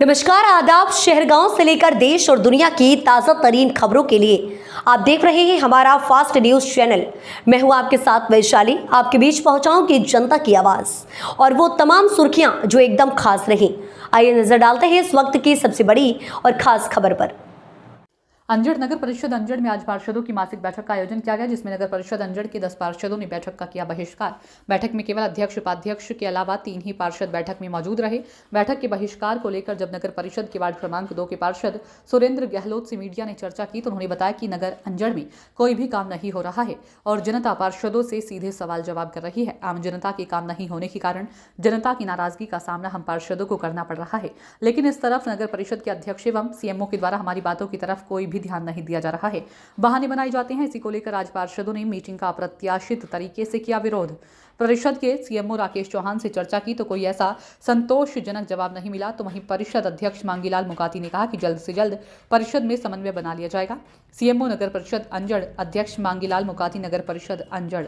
नमस्कार, आदाब। शहरगांव से लेकर देश और दुनिया की ताज़ा तरीन खबरों के लिए आप देख रहे हैं हमारा फास्ट न्यूज चैनल। मैं हूं आपके साथ वैशाली। आपके बीच पहुंचाऊंगी जनता की आवाज़ और वो तमाम सुर्खियां जो एकदम खास रहीं। आइए नजर डालते हैं इस वक्त की सबसे बड़ी और खास खबर पर। अंजड़ नगर परिषद अंजड़ में आज पार्षदों की मासिक बैठक का आयोजन किया गया, जिसमें नगर परिषद अंजड़ के 10 पार्षदों ने बैठक का किया बहिष्कार। बैठक में केवल अध्यक्ष उपाध्यक्ष के अलावा 3 ही पार्षद बैठक में मौजूद रहे। बैठक के बहिष्कार को लेकर जब नगर परिषद के वार्ड क्रमांक 2 के पार्षद सुरेंद्र गहलोत से मीडिया ने चर्चा की तो उन्होंने बताया कि नगर अंजड़ में कोई भी काम नहीं हो रहा है और जनता पार्षदों से सीधे सवाल जवाब कर रही है। आम जनता के काम नहीं होने के कारण जनता की नाराजगी का सामना हम पार्षदों को करना पड़ रहा है, लेकिन इस तरफ नगर परिषद के अध्यक्ष एवं सीएमओ के द्वारा हमारी बातों की तरफ कोई भी ध्यान नहीं दिया जा रहा है। बहाने बनाए जाते हैं। इसी को लेकर आज पार्षदों ने मीटिंग का अप्रत्याशित तरीके से किया विरोध। परिषद के सीएमओ राकेश चौहान से चर्चा की तो कोई ऐसा संतोषजनक जवाब नहीं मिला। तो वहीं परिषद अध्यक्ष मांगीलाल मुकाती ने कहा कि जल्द से जल्द परिषद में समन्वय बना लिया जाएगा। सीएमओ नगर परिषद अंजड़, अध्यक्ष मांगीलाल मुकाती, नगर परिषद अंजड़।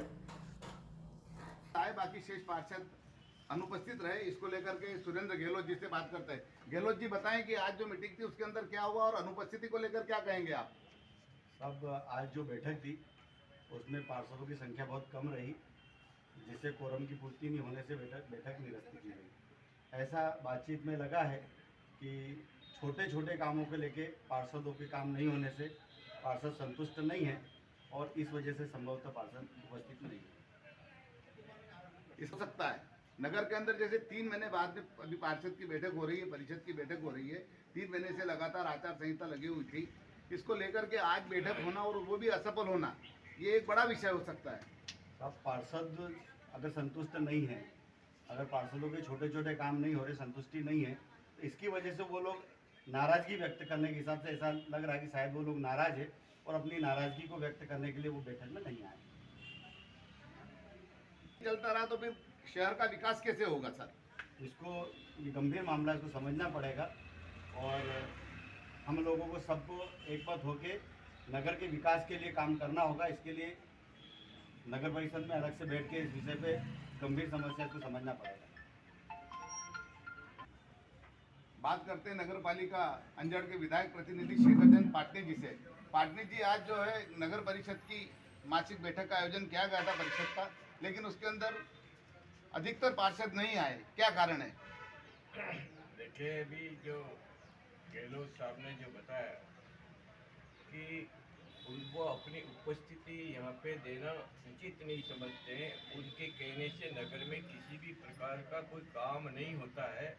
बाकी शेष पार्षद अनुपस्थित रहे, इसको लेकर के सुरेंद्र गहलोत जी से बात करते हैं। गहलोत जी बताएं कि आज जो मीटिंग थी उसके अंदर क्या हुआ और अनुपस्थिति को लेकर क्या कहेंगे आप? अब आज जो बैठक थी उसमें पार्षदों की संख्या बहुत कम रही, जिससे कोरम की पूर्ति नहीं होने से बैठक निरस्त की गई। ऐसा बातचीत में लगा है कि छोटे छोटे कामों को लेके पार्षदों के काम नहीं होने से पार्षद संतुष्ट नहीं है और इस वजह से संभवतः पार्षद उपस्थित नहीं है। इस हो सकता है नगर के अंदर जैसे 3 महीने बाद में अभी पार्षद की बैठक हो रही है, परिषद की बैठक हो रही है, 3 महीने से लगातार आचार संहिता लगी हुई थी। इसको लेकर के आज बैठक होना और वो भी असफल होना, ये एक बड़ा विषय हो सकता है। अब पार्षद अगर संतुष्ट नहीं है, अगर पार्षदों के छोटे छोटे काम नहीं हो रहे, संतुष्टि नहीं है, तो इसकी वजह से वो लोग नाराजगी व्यक्त करने के हिसाब से ऐसा लग रहा है कि शायद वो लोग नाराज है और अपनी नाराजगी को व्यक्त करने के लिए वो बैठक में नहीं आए। चलता रहा तो फिर शहर का विकास कैसे होगा सर? इसको ये गंभीर मामला, इसको समझना पड़ेगा और हम लोगों को सबको एक बात होके नगर के विकास के लिए काम करना होगा। इसके लिए नगर परिषद में अलग से बैठ के इस विषय पे गंभीर समस्या को समझना पड़ेगा। बात करते हैं नगर पालिका अंजड़ के विधायक प्रतिनिधि शेखरचंद पाटनी जी से। पाटनी जी, आज जो है नगर परिषद की मासिक बैठक का आयोजन किया गया था परिषद का, लेकिन उसके अंदर अधिकतर पार्षद नहीं आए, क्या कारण है? देखिए, अभी जो गहलोत साहब ने जो बताया कि उनको अपनी उपस्थिति यहाँ पे देना उचित नहीं समझते हैं, उनके कहने से नगर में किसी भी प्रकार का कोई काम नहीं होता है।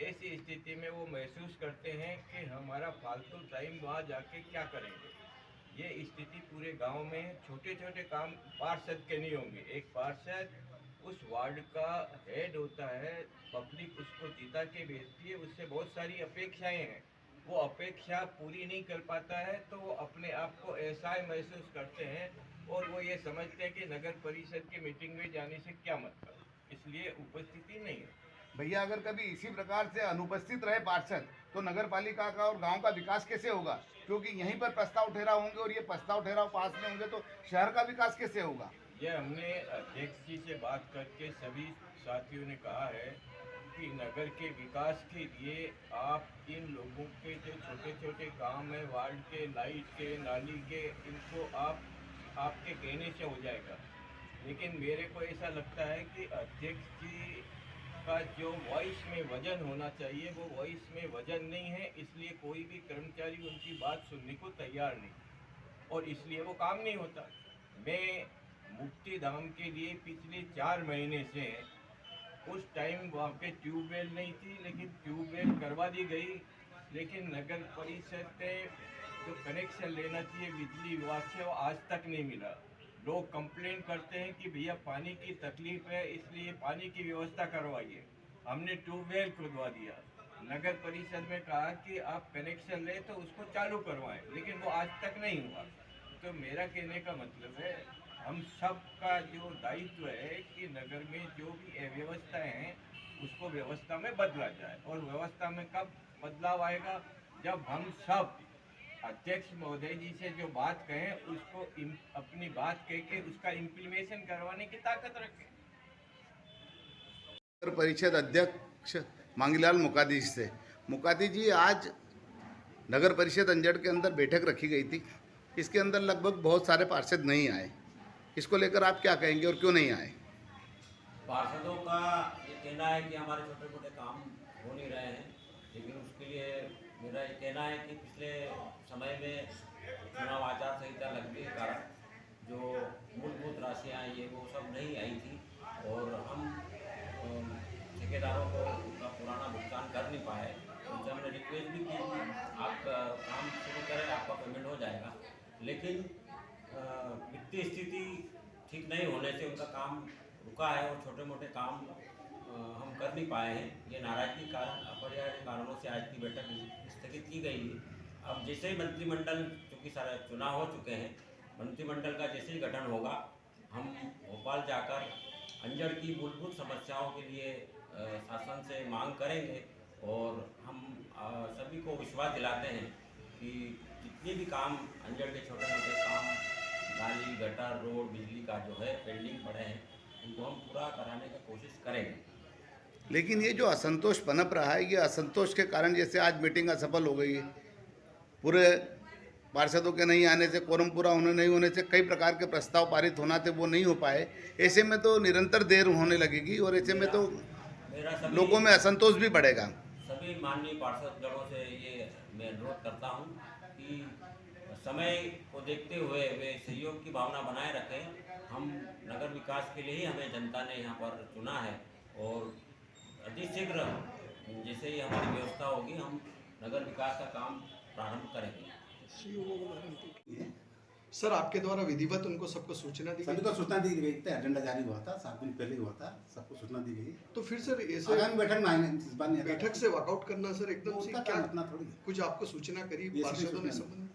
ऐसी स्थिति में वो महसूस करते हैं कि हमारा फालतू टाइम वहाँ जाके क्या करेंगे। ये स्थिति पूरे गांव में छोटे छोटे काम पार्षद के नहीं होंगे। एक पार्षद उस वार्ड का हेड होता है, पब्लिक उसको जीता के भेजती है, उससे बहुत सारी अपेक्षाएं हैं। वो अपेक्षा पूरी नहीं कर पाता है तो वो अपने आप को ऐसा ही महसूस करते हैं और वो ये समझते हैं कि नगर परिषद की मीटिंग में जाने से क्या मतलब, इसलिए उपस्थिति नहीं है। भैया, अगर कभी इसी प्रकार से अनुपस्थित रहे पार्षद तो नगर पालिका का और गांव का विकास कैसे होगा? क्योंकि यहीं पर प्रस्ताव ठहराव होंगे और ये प्रस्ताव ठहराव पास में होंगे तो शहर का विकास कैसे होगा? ये हमने अध्यक्ष जी से बात करके सभी साथियों ने कहा है कि नगर के विकास के लिए आप इन लोगों के जो छोटे छोटे काम है, वार्ड के, लाइट के, नाली के, इनको आपके कहने से हो जाएगा। लेकिन मेरे को ऐसा लगता है कि अध्यक्ष जी का जो वॉइस में वजन होना चाहिए वो वॉइस में वजन नहीं है, इसलिए कोई भी कर्मचारी उनकी बात सुनने को तैयार नहीं और इसलिए वो काम नहीं होता। मैं मुक्ति धाम के लिए पिछले 4 महीने से, उस टाइम वहाँ पे ट्यूबवेल नहीं थी, लेकिन ट्यूबवेल करवा दी गई, लेकिन नगर परिषद से जो कनेक्शन लेना चाहिए बिजली विभाग से वो आज तक नहीं मिला। लोग कंप्लेंट करते हैं कि भैया पानी की तकलीफ है, इसलिए पानी की व्यवस्था करवाइए। हमने ट्यूबवेल खुदवा दिया, नगर परिषद में कहा कि आप कनेक्शन लें तो उसको चालू करवाएं, लेकिन वो आज तक नहीं हुआ। तो मेरा कहने का मतलब है हम सब का जो दायित्व है कि नगर में जो भी अव्यवस्थाएं हैं उसको व्यवस्था में बदला जाए और व्यवस्था में कब बदलाव आएगा? जब हम सब अध्यक्ष महोदय जी से जो बात कहें उसको अपनी बात कह के उसका इम्प्लीमेशन करवाने की ताकत रखें। परिषद अध्यक्ष मांगीलाल मुकाती से मुकाती जी, आज नगर परिषद अंजड़ के अंदर बैठक रखी गई थी। इसके अंदर लगभग बहुत सारे पार्षद नहीं आए। इसको लेकर आप क्या कहेंगे और क्यों नहीं आए? पार्षदों का ये कहना है कि हमारे छोटे मोटे काम हो नहीं रहे हैं, लेकिन उसके लिए मेरा ये कहना है कि पिछले समय में चुनाव आचार संहिता लगने के कारण जो मूलभूत राशियाँ ये वो सब नहीं आई थी और हम ठेकेदारों को उनका पुराना भुगतान कर नहीं पाए। उनसे हमने रिक्वेस्ट भी की आप काम शुरू करें, आपका पेमेंट हो जाएगा, लेकिन वित्तीय स्थिति ठीक नहीं होने से उनका काम रुका है और छोटे मोटे काम हम कर नहीं पाए हैं। ये नाराजगी के कारण अपरिहार्य कारणों से आज की बैठक स्थगित की गई है। अब जैसे ही मंत्रिमंडल, चूँकि सारे चुनाव हो चुके हैं, मंत्रिमंडल का जैसे ही गठन होगा, हम भोपाल जाकर अंजड़ की मूलभूत समस्याओं के लिए शासन से मांग करेंगे और हम सभी को विश्वास दिलाते हैं कि जितने भी काम अंजड़ के छोटे मोटे काम, नाली, गटर, रोड, बिजली का जो है पेंडिंग पड़े हैं, उनको हम पूरा कराने की कोशिश करेंगे। लेकिन ये जो असंतोष पनप रहा है, ये असंतोष के कारण जैसे आज मीटिंग असफल हो गई है, पूरे पार्षदों के नहीं आने से, कोरम पूरा नहीं होने से कई प्रकार के प्रस्ताव पारित होना थे वो नहीं हो पाए। ऐसे में तो निरंतर देर होने लगेगी और ऐसे में तो लोगों में असंतोष भी बढ़ेगा। सभी माननीय पार्षद जड़ों से ये मैं अनुरोध करता हूँ कि समय को देखते हुए वे सहयोग की भावना बनाए रखें। हम नगर विकास के लिए ही हमें जनता ने यहाँ पर चुना है और अतिशीघ्र जैसे ही हमारी व्यवस्था होगी हम नगर विकास का काम प्रारंभ करेंगे। सर, आपके द्वारा विधिवत उनको सबको सूचना दी सभी गई? को सूचना दी गई थी, एजेंडा जारी हुआ था, 7 दिन पहले हुआ था, सबको सूचना दी गई। तो फिर सर ऐसे आगामी बैठक में आएंगे, इस बार नहीं आएगा। बैठक से वॉकआउट करना सर एकदम से क्या अपना थोड़ी कुछ आपको सूचना करी ये पार्षदों ने सूचना संबंध?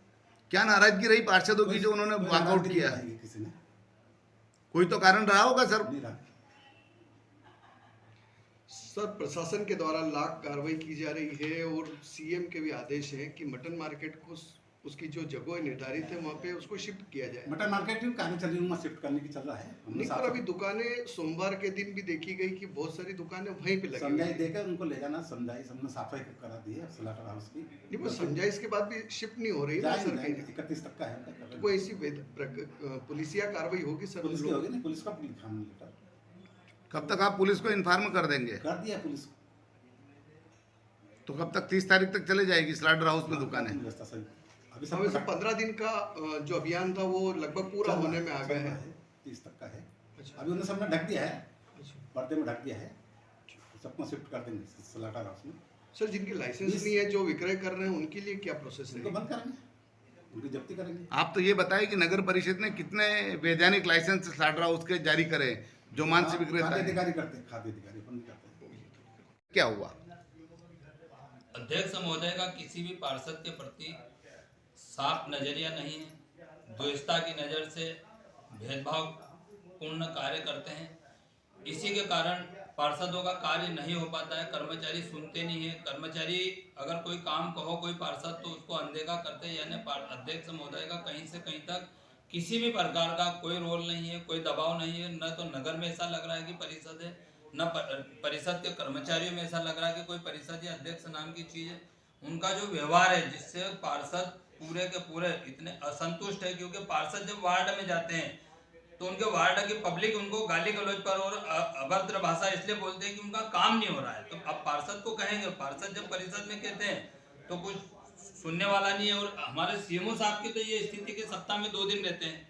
क्या नाराजगी रही पार्षदों की जो उन्होंने वॉकआउट किया? किसी ने कोई तो कारण रहा होगा सर। नहीं रहा। सर, प्रशासन के द्वारा लाख कार्रवाई की जा रही है और सीएम के भी आदेश हैं कि मटन मार्केट को उसकी जो जगह निर्धारित है वहाँ पे उसको शिफ्ट किया जाए। मटन मार्केट में कार्य चल रही है, शिफ्ट करने की चल रहा है। नहीं, पर अभी दुकानें सोमवार के दिन भी देखी गई कि बहुत सारी दुकानें वहीं पे लगी समझाई हुई हैं। देकर उनको ले जाना, समझाई सबने सफाई करा दी है स्लाटर हाउस की। नहीं, वो समझाइश के बाद भी शिफ्ट नहीं हो रही ना सर कहीं। 31 तक का है। तो कोई ऐसी पुलिसिया कार्रवाई होगी सर? पुलिस की होगी ना, पुलिस का इन्फॉर्म लेटर कब तक आप पुलिस को इन्फॉर्म कर देंगे? कर दिया पुलिस को। तो कब तक? 30 तारीख तक चले जाएगी स्लाटर हाउस में दुकानें? व्यवस्था सही। अभी समय से 15 दिन का जो अभियान था वो लगभग पूरा होने में आ गया है। 30 तक का है। अच्छा। अभी उन्होंने सबने ढक दिया है, पर्दे में ढक दिया है, सबको शिफ्ट कर देंगे स्लाटर हाउस में। सर, जिनकी लाइसेंस नहीं है, जो विक्रय कर रहे हैं, उनके लिए क्या प्रोसेस है? उनको बंद करेंगे, उनकी जब्ती करेंगे। आप तो ये बताएं कि नगर परिषद ने कितने वैधानिक लाइसेंस स्लाटर हाउस के जारी करे जो मांस विक्रेता खाद्य है? अधिकारी करते हैं, खाद्य अधिकारी अपन नहीं करते। क्या हुआ? अध्यक्ष महोदय का किसी भी पार्षद के प्रति साफ नजरिया नहीं है, द्वेषता की नज़र से भेदभाव पूर्ण कार्य करते हैं। इसी के कारण पार्षदों का कार्य नहीं हो पाता है, कर्मचारी सुनते नहीं है। कर्मचारी अगर कोई काम कहो कोई पार्षद तो उसको अनदेखा करते हैं, यानी अध्यक्ष महोदय का कहीं से कहीं तक किसी भी प्रकार का कोई रोल नहीं है, कोई दबाव नहीं है। न तो नगर में ऐसा लग रहा है कि परिषद है, न परिषद के कर्मचारियों में ऐसा लग रहा है कि कोई परिषद या अध्यक्ष नाम की चीज़ है। उनका जो व्यवहार है जिससे पार्षद पूरे के पूरे इतने असंतुष्ट है, क्योंकि पार्षद जब वार्ड में जाते हैं तो उनके वार्ड की पब्लिक उनको गाली गलौज पर और अभद्र भाषा इसलिए बोलते हैं कि उनका काम नहीं हो रहा है। तो अब पार्षद को कहेंगे, पार्षद जब परिषद में कहते हैं तो कुछ सुनने वाला नहीं है। और हमारे सीएमओ साहब की तो ये स्थिति के सप्ताह में 2 दिन रहते हैं,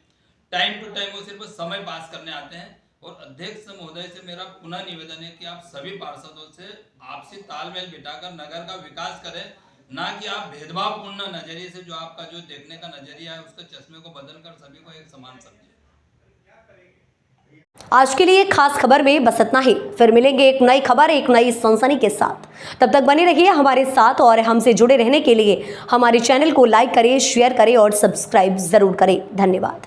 टाइम टू टाइम वो सिर्फ समय पास करने आते हैं। और अध्यक्ष महोदय से मेरा पुनः निवेदन है कि आप सभी पार्षदों से आपसी तालमेल बिठाकर नगर का विकास करें, ना कि आप भेदभावपूर्ण नजरिए से जो आपका जो देखने का नजरिया है उसके चश्मे को बदलकर सभी को एक समान समझें। आज के लिए खास खबर में बस इतना ही। फिर मिलेंगे एक नई खबर, एक नई सनसनी के साथ। तब तक बने रहिए हमारे साथ और हमसे जुड़े रहने के लिए हमारे चैनल को लाइक करें, शेयर करें और सब्सक्राइब जरूर करें। धन्यवाद।